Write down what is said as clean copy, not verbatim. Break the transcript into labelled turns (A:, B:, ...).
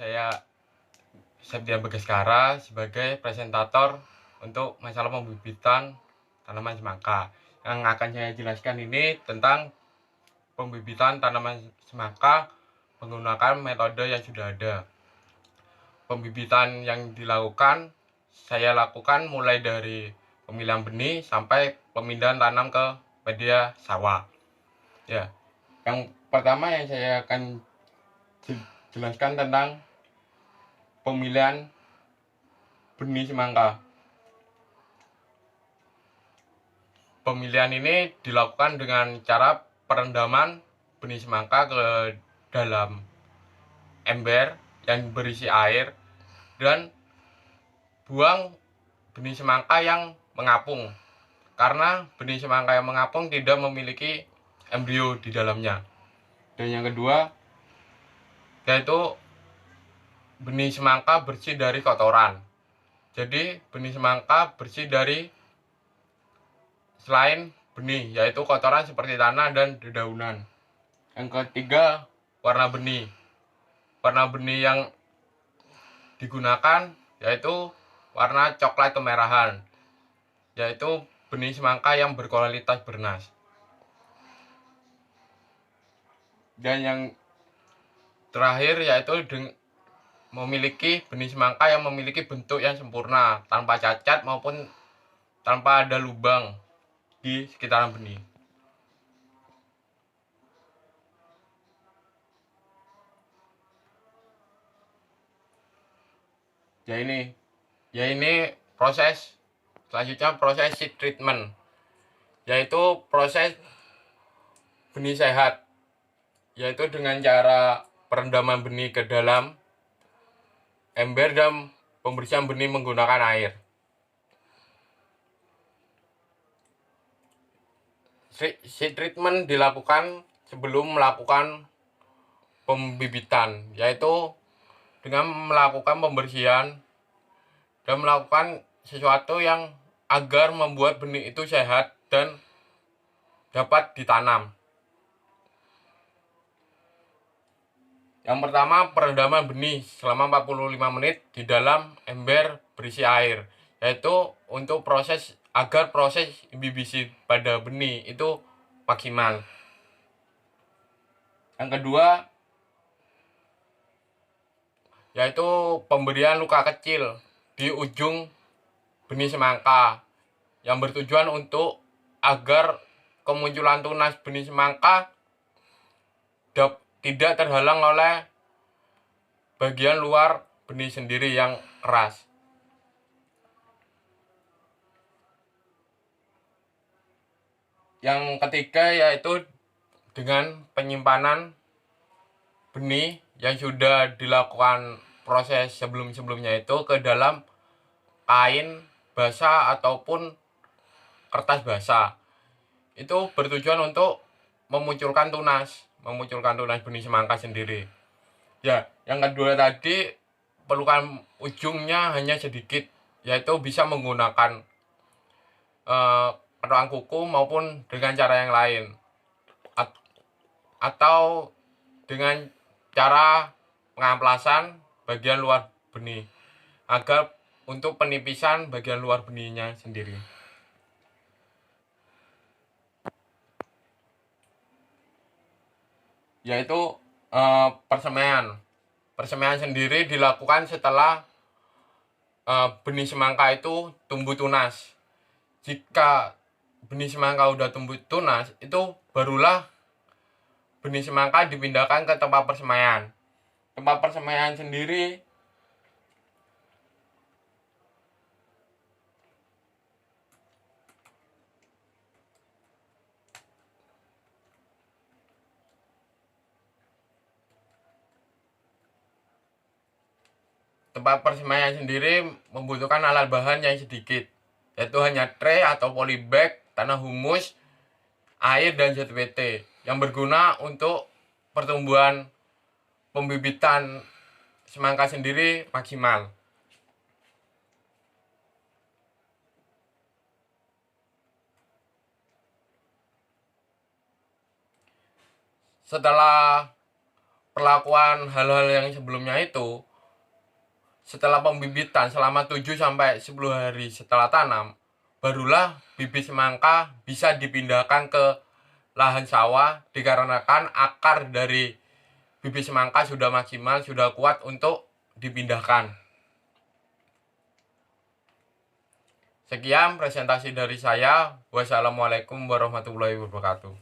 A: saya Septian Bagaskara sebagai presentator untuk masalah pembibitan tanaman semangka. Yang akan saya jelaskan ini tentang pembibitan tanaman semangka menggunakan metode yang sudah ada. Pembibitan yang dilakukan, saya lakukan mulai dari pemilihan benih sampai pemindahan tanam ke media sawah. Ya, yang pertama yang saya akan jelaskan tentang pemilihan benih semangka. Pemilihan ini dilakukan dengan cara perendaman benih semangka ke dalam ember yang berisi air dan buang benih semangka yang mengapung, karena benih semangka yang mengapung tidak memiliki embrio di dalamnya. Dan yang kedua yaitu benih semangka bersih dari kotoran. Jadi benih semangka bersih dari selain benih, yaitu kotoran seperti tanah dan dedaunan. Yang ketiga, warna benih. Warna benih yang digunakan yaitu warna coklat kemerahan, yaitu benih semangka yang berkualitas bernas. Dan yang terakhir yaitu memiliki benih semangka yang memiliki bentuk yang sempurna, tanpa cacat maupun tanpa ada lubang di sekitaran benih. Ya ini proses selanjutnya, proses seed treatment, yaitu proses benih sehat, yaitu dengan cara perendaman benih ke dalam ember dan pembersihan benih menggunakan air. Seed treatment dilakukan sebelum melakukan pembibitan, yaitu dengan melakukan pembersihan dan melakukan sesuatu yang agar membuat benih itu sehat dan dapat ditanam. Yang pertama, perendaman benih selama 45 menit di dalam ember berisi air, yaitu untuk agar proses bibisi pada benih itu maksimal. Yang kedua yaitu pemberian luka kecil di ujung benih semangka yang bertujuan untuk agar kemunculan tunas benih semangka tidak terhalang oleh bagian luar benih sendiri yang keras. Yang ketiga yaitu dengan penyimpanan benih yang sudah dilakukan proses sebelumnya itu ke dalam kain basah ataupun kertas basah. Itu bertujuan untuk memunculkan tunas benih semangka sendiri. Ya, yang kedua tadi pelukan ujungnya hanya sedikit, yaitu bisa menggunakan kerokan kuku maupun dengan cara yang lain, atau dengan cara pengamplasan bagian luar benih agar untuk penipisan bagian luar benihnya sendiri. Yaitu persemaian. Persemaian sendiri dilakukan setelah benih semangka itu tumbuh tunas. Jika benih semangka udah tumbuh tunas, itu barulah benih semangka dipindahkan ke tempat persemaian. Tempat persemaian sendiri membutuhkan alat bahan yang sedikit, yaitu hanya tray atau polybag, tanah humus, air, dan ZWT yang berguna untuk pertumbuhan pembibitan semangka sendiri maksimal. Setelah perlakuan hal-hal yang sebelumnya itu, Setelah pembibitan selama 7-10 hari setelah tanam, barulah bibit semangka bisa dipindahkan ke lahan sawah dikarenakan akar dari bibit semangka sudah maksimal, sudah kuat untuk dipindahkan. Sekian presentasi dari saya. Wassalamualaikum warahmatullahi wabarakatuh.